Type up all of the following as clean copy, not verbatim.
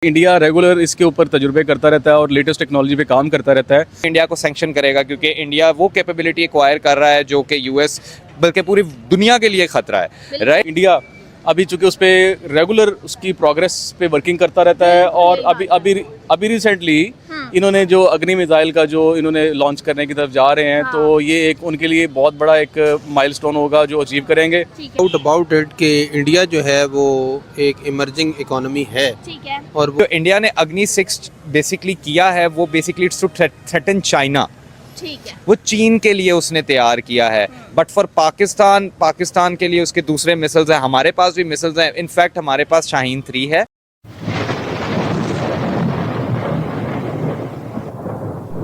India regular इसके ऊपर तजुर्बे करता रहता है और लेटेस्ट टेक्नोलॉजी पे काम करता रहता है। इंडिया को सैंक्शन करेगा क्योंकि इंडिया वो कैपेबिलिटी एक्वायर कर रहा है जो कि यूएस बल्कि पूरी दुनिया के लिए खतरा है, राइट। इंडिया अभी चूंकि उस पर रेगुलर उसकी प्रोग्रेस पे वर्किंग करता रहता है और अभी अभी अभी रिसेंटली इन्होंने जो अग्नि मिसाइल का जो इन्होंने लॉन्च करने की तरफ जा रहे हैं, तो ये एक उनके लिए बहुत बड़ा एक माइलस्टोन होगा जो अचीव करेंगे। डाउट अबाउट इट कि इंडिया जो है वो एक इमर्जिंग इकोनॉमी है ठीक है। और जो इंडिया ने अग्नि 6 बेसिकली किया है वो basically it's to threaten China. ठीक है। वो चीन के लिए उसने तैयार किया है, बट फॉर पाकिस्तान के लिए उसके दूसरे मिसाइल्स हैं। हमारे पास भी मिसाइल्स हैं, इनफैक्ट हमारे पास शाहीन 3 है।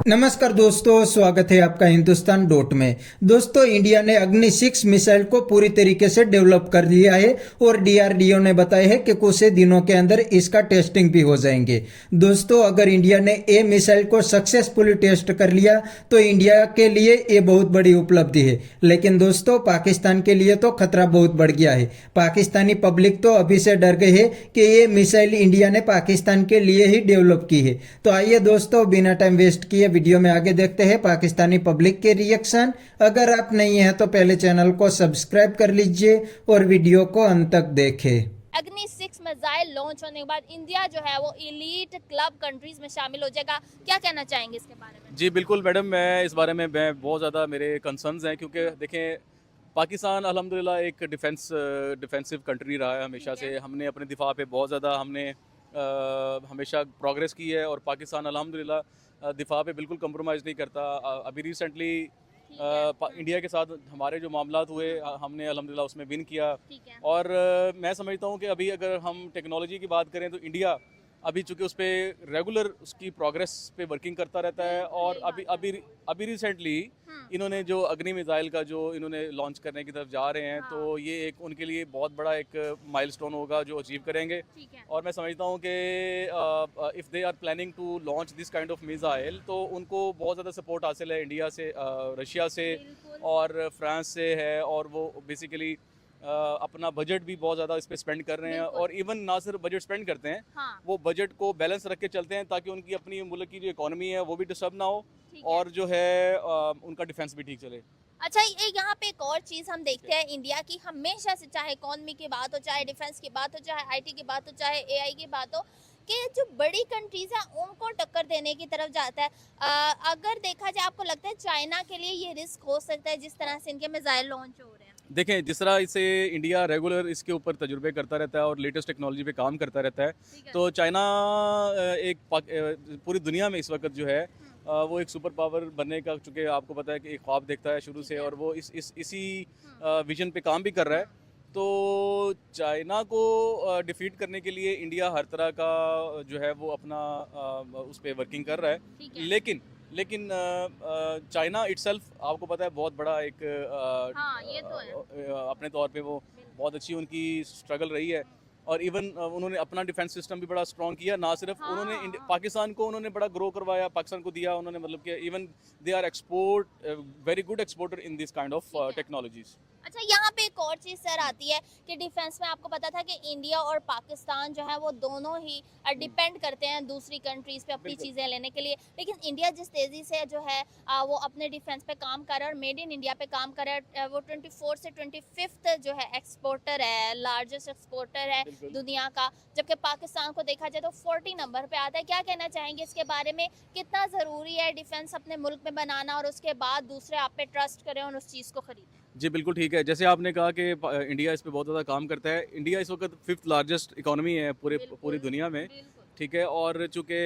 नमस्कार दोस्तों, स्वागत है आपका हिंदुस्तान डॉट में। दोस्तों, इंडिया ने अग्नि 6 मिसाइल को पूरी तरीके से डेवलप कर लिया है और डीआरडीओ ने बताया है कि कुछ ही दिनों के अंदर इसका टेस्टिंग भी हो जाएंगे। दोस्तों, अगर इंडिया ने ए मिसाइल को सक्सेसफुली टेस्ट कर लिया तो इंडिया के लिए ये बहुत बड़ी उपलब्धि है, लेकिन दोस्तों पाकिस्तान के लिए तो खतरा बहुत बढ़ गया है। पाकिस्तानी पब्लिक तो अभी से डर गई है कि ये मिसाइल इंडिया ने पाकिस्तान के लिए ही डेवलप की है। तो आइए दोस्तों, बिना टाइम वेस्ट किए वीडियो में आगे देखते हैं पाकिस्तानी पब्लिक के रिएक्शन। अगर आप नहीं हैं तो पहले चैनल को सब्सक्राइब कर लीजिए और वीडियो को अंत तक देखें। अग्नि 6 मिसाइल लॉन्च होने के बाद इंडिया जो है वो एलीट क्लब कंट्रीज में शामिल हो जाएगा। क्या कहना चाहेंगे इसके बारे में? जी बिल्कुल मैडम, मैं इस बारे में बहुत ज़्यादा मेरे कंसर्न्स हैं, क्योंकि देखें पाकिस्तान अल्हम्दुलिल्लाह एक डिफेंसिव कंट्री रहा है हमेशा से। हमने अपने दिफा पे बहुत ज़्यादा हमने हमेशा प्रोग्रेस की है और पाकिस्तान अल्हम्दुलिल्लाह दिफा पे बिल्कुल कंप्रोमाइज़ नहीं करता। अभी रिसेंटली इंडिया के साथ हमारे जो मामलात हुए, हमने अल्हम्दुलिल्लाह उसमें विन किया। और मैं समझता हूँ कि अभी अगर हम टेक्नोलॉजी की बात करें तो इंडिया अभी चूंकि उस पर रेगुलर उसकी प्रोग्रेस पे वर्किंग करता रहता है और अभी रिसेंटली इन्होंने जो अग्नि मिसाइल का जो इन्होंने लॉन्च करने की तरफ जा रहे हैं, तो ये एक उनके लिए बहुत बड़ा एक माइलस्टोन होगा जो अचीव करेंगे। और मैं समझता हूँ कि if they are planning to launch this kind of missile तो उनको बहुत ज़्यादा सपोर्ट हासिल है इंडिया से, रशिया से और फ्रांस से है। और वो बेसिकली अपना बजट भी बहुत ज़्यादा इस पे स्पेंड कर रहे हैं और इवन ना सिर्फ बजट स्पेंड करते हैं, वो बजट को बैलेंस रख के चलते हैं ताकि उनकी अपनी मुल्क की जो इकोनॉमी है वो भी डिस्टर्ब ना हो और जो है उनका डिफेंस भी ठीक चले। अच्छा, ये यहाँ पे एक और चीज हम देखते हैं इंडिया की हमेशा से, चाहे इकोनॉमी की बात हो, चाहे डिफेंस की बात हो, चाहे आईटी की बात हो, चाहे एआई की बात हो, कि जो बड़ी कंट्रीज हैं उनको टक्कर देने की तरफ जाता है। अगर देखा जाए, आपको लगता है चाइना के लिए ये रिस्क हो सकता है जिस तरह से इनके मिसाइल लॉन्च हो रहे हैं? देखें, जिस तरह इसे इंडिया रेगुलर इसके ऊपर तजुर्बे करता रहता है और लेटेस्ट टेक्नोलॉजी पे काम करता रहता है, तो चाइना पूरी दुनिया में इस वक्त जो है वो एक सुपर पावर बनने का, चूँकि आपको पता है कि एक ख्वाब देखता है शुरू से और वो इसी विजन पे काम भी कर रहा है। तो चाइना को डिफीट करने के लिए इंडिया हर तरह का जो है वो अपना उस पर वर्किंग कर रहा है। लेकिन चाइना इटसेल्फ आपको पता है बहुत बड़ा एक ये तो है। अपने तौर पे वो बहुत अच्छी उनकी स्ट्रगल रही है और इवन उन्होंने अपना डिफेंस सिस्टम भी बड़ा स्ट्रॉन्ग किया। ना सिर्फ उन्होंने पाकिस्तान को उन्होंने बड़ा ग्रो करवाया, पाकिस्तान को दिया उन्होंने, मतलब कि even they are very good exporter in this kind of technologies. अच्छा, यहाँ पे एक और चीज़ सर आती है कि डिफेंस में आपको पता था कि इंडिया और पाकिस्तान जो है वो दोनों ही डिपेंड करते हैं दूसरी कंट्रीज पे अपनी चीज़ें लेने के लिए, लेकिन इंडिया जिस तेज़ी से जो है वो अपने डिफेंस पे काम कर रहा है और मेड इन इंडिया पे काम कर रहा है। वो 24 से 25 जो है एक्सपोर्टर है, लार्जेस्ट एक्सपोर्टर है दुनिया का, जबकि पाकिस्तान को देखा जाए तो 40 नंबर पे आता है। क्या कहना चाहेंगे इसके बारे में? कितना ज़रूरी है डिफेंस अपने मुल्क में बनाना और उसके बाद दूसरे आप पे ट्रस्ट करें और उस चीज़ को खरीदें? जी बिल्कुल ठीक है। जैसे आपने कहा कि इंडिया इस पे बहुत ज़्यादा काम करता है। इंडिया इस वक्त 5th लार्जेस्ट इकोनॉमी है पूरी दुनिया में, ठीक है। और चूँकि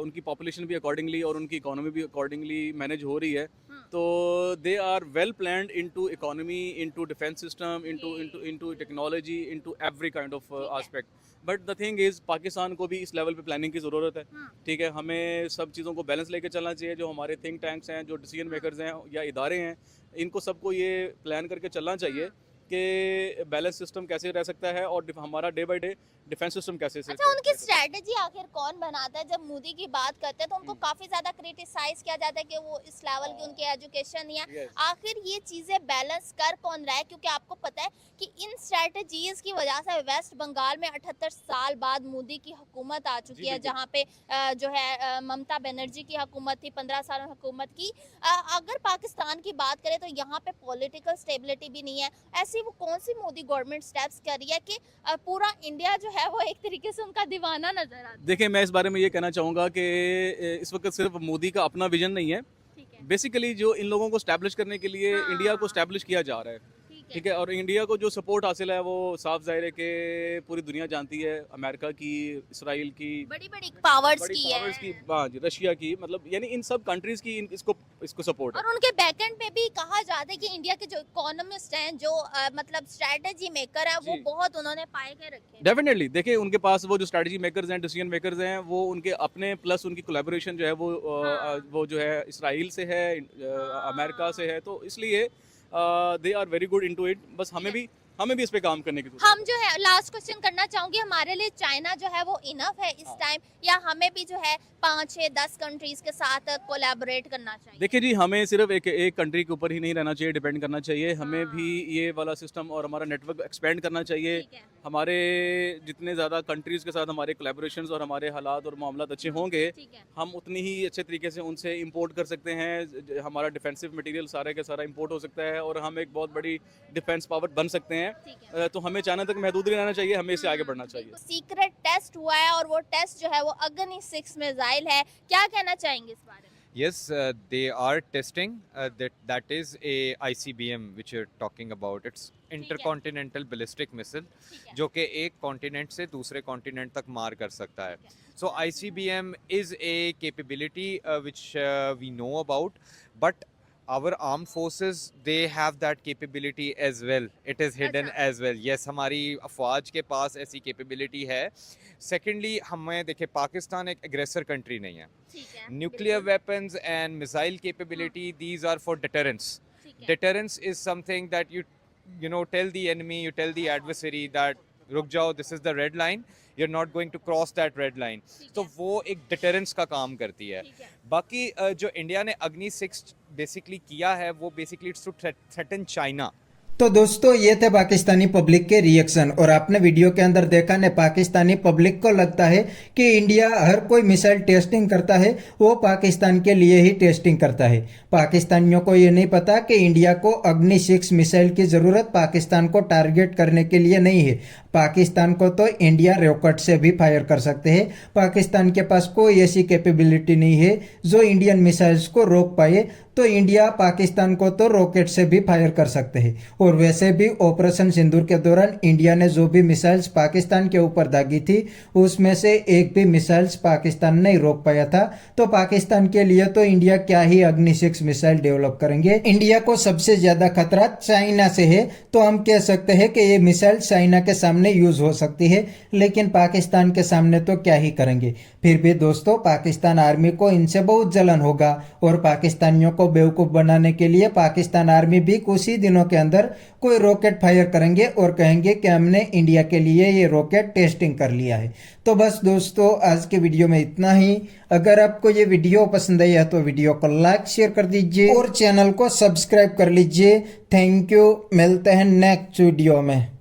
उनकी पॉपुलेशन भी अकॉर्डिंगली और उनकी इकोनॉमी भी अकॉर्डिंगली मैनेज हो रही है, तो they are well planned into economy, into defence system, into technology, into every kind of aspect. But the thing is Pakistan को भी इस लेवल पे प्लानिंग की ज़रूरत है, ठीक है। हमें सब चीज़ों को बैलेंस लेके चलना चाहिए। जो हमारे थिंक टैंक्स हैं, जो डिसीजन मेकर्स हैं या इदारे हैं, इनको सबको ये प्लान करके चलना चाहिए कि बैलेंस सिस्टम कैसे रह सकता है और हमारा day by day defence system कैसे अच्छा, उनकी स्ट्रेटजी आखिर कौन बनाता है? जब मोदी की बात करते हैं तो उनको काफी ज्यादा क्रिटिसाइज किया जाता है कि वो इस लेवल की उनकी एजुकेशन है। Yes. आखिर ये चीजें बैलेंस कर कौन रहा है? क्योंकि आपको पता है कि इन स्ट्रेटजीज की वजह से वेस्ट बंगाल में 78 साल बाद मोदी की हुकूमत आ चुकी है, बिल्कुल। जहाँ पे जो है ममता बनर्जी की हुकूमत थी 15 साल में हुकूमत की। अगर पाकिस्तान की बात करें तो यहाँ पे पॉलिटिकल स्टेबिलिटी भी नहीं है। ऐसी वो कौन सी मोदी गवर्नमेंट स्टेप्स कर रही है कि पूरा इंडिया जो है वो एक तरीके से उनका दीवाना नजर आता है? देखिए, मैं इस बारे में ये कहना चाहूँगा कि इस वक्त सिर्फ मोदी का अपना विजन नहीं है, ठीक है, बेसिकली जो इन लोगों को स्टैब्लिश करने के लिए हाँ। इंडिया को स्टैब्लिश किया जा रहा है, ठीक है। और इंडिया को जो सपोर्ट हासिल है वो साफ जाहिर है कि पूरी दुनिया जानती है, अमेरिका की, इसराइल की, बड़ी बड़ी पावर्स बड़ी की पावर्स की, है हाँ जी, रशिया की, मतलब यानी इन सब कंट्रीज की इसको सपोर्ट है। और उनके बैकएंड पे भी कहा जाता है कि इंडिया के जो इकोनॉमिस्ट हैं, जो मतलब स्ट्रेटजी मेकर है, वो जी। बहुत उन्होंने पाए के रखे हैं। डेफिनेटली, देखिए उनके पास वो जो स्ट्रेटजी मेकर्स हैं, डिसीजन मेकर्स हैं, वो उनके अपने प्लस उनकी कोलैबोरेशन जो है हाँ। वो जो है इसराइल से है, हाँ। अमेरिका से है, तो इसलिए they are very good into it. बस हमें भी इस पे काम करने की जरूरत है। हम जो है लास्ट क्वेश्चन करना चाहूंगी, हमारे लिए चाइना जो है वो इनफ है इस टाइम, या हमें भी जो है 5, 6, 10 कंट्रीज के साथ कोलैबोरेट करना चाहिए? देखिए जी, हमें सिर्फ एक कंट्री के ऊपर ही नहीं रहना चाहिए, डिपेंड करना चाहिए। हमें हाँ। भी ये वाला सिस्टम और हमारा नेटवर्क एक्सपेंड करना चाहिए। ठीक है, हमारे जितने ज़्यादा कंट्रीज़ के साथ हमारे कोलैबोरेशंस और हमारे हालात और मामलात अच्छे होंगे, ठीक है, हम उतनी ही अच्छे तरीके से उनसे इंपोर्ट कर सकते हैं। हमारा डिफेंसिव मटेरियल सारे का सारा इंपोर्ट हो सकता है और हम एक बहुत बड़ी डिफेंस पावर बन सकते हैं। ठीक है। तो हमें चाइना तक महदूद नहीं रहना चाहिए, हमें इससे आगे बढ़ना चाहिए। सीक्रेट टेस्ट हुआ है और वो टेस्ट जो है वो अग्नि 6 मिसाइल है, क्या कहना चाहेंगे इस बारे में? Yes, they are testing. That is a ICBM which you're talking about. It's intercontinental ballistic missile, ठीक है, जो कि एक कॉन्टिनेंट से दूसरे कॉन्टिनेंट तक मार कर सकता है. So ICBM is a capability which we know about, but our armed forces, they have that capability as well. It is hidden अच्छा। as well. Yes, हमारी अफवाज के पास ऐसी capability है. Secondly, हमें देखे पाकिस्तान एक aggressor country नहीं है. ठीक है, Nuclear बिल्कुल, weapons and missile capability, these are for deterrence. ठीक है, Deterrence is something that you know, tell the enemy, you tell the adversary that रुक जाओ, this is the red line, you're not going to cross that red line. ठीक तो है, वो एक deterrence का काम करती है. ठीक है, बाकी जो इंडिया ने अग्नि 6 बेसिकली किया है, वो basically it's to threaten China. तो दोस्तों ये थे पाकिस्तानी पब्लिक के रिएक्शन, और आपने वीडियो के अंदर देखा ने पाकिस्तानी पब्लिक को लगता है कि इंडिया हर कोई मिसाइल टेस्टिंग करता है वो पाकिस्तान के लिए ही टेस्टिंग करता है। पाकिस्तानियों को ये नहीं पता कि इंडिया को अग्नि 6 मिसाइल की ज़रूरत पाकिस्तान को टारगेट करने के लिए नहीं है। पाकिस्तान को तो इंडिया रॉकेट से भी फायर कर सकते हैं। पाकिस्तान के पास कोई ऐसी कैपेबिलिटी नहीं है जो इंडियन मिसाइल्स को रोक पाए, तो इंडिया पाकिस्तान को तो रॉकेट से भी फायर कर सकते हैं। और वैसे भी ऑपरेशन सिंदूर के दौरान इंडिया ने जो भी मिसाइल्स पाकिस्तान के ऊपर दागी थी उसमें से एक भी मिसाइल्स पाकिस्तान नहीं रोक पाया था। तो पाकिस्तान के लिए तो इंडिया क्या ही अग्नि 6 मिसाइल डेवलप करेंगे। इंडिया को सबसे ज्यादा खतरा चाइना से है, तो हम कह सकते हैं कि ये मिसाइल चाइना के सामने यूज हो सकती है, लेकिन पाकिस्तान के सामने तो क्या ही करेंगे। फिर भी दोस्तों पाकिस्तान आर्मी को इनसे बहुत जलन होगा, और पाकिस्तानियों को बेवकूफ बनाने के लिए पाकिस्तान आर्मी भी कुछ ही दिनों के अंदर कोई रॉकेट फायर करेंगे और कहेंगे कि हमने इंडिया के लिए ये रॉकेट टेस्टिंग कर लिया है। तो बस दोस्तों आज के वीडियो में इतना ही। अगर आपको ये वीडियो पसंद आई है तो वीडियो को लाइक शेयर कर दीजिए और चैनल को सब्सक्राइब कर लीजिए। थैंक यू, मिलते हैं नेक्स्ट वीडियो में।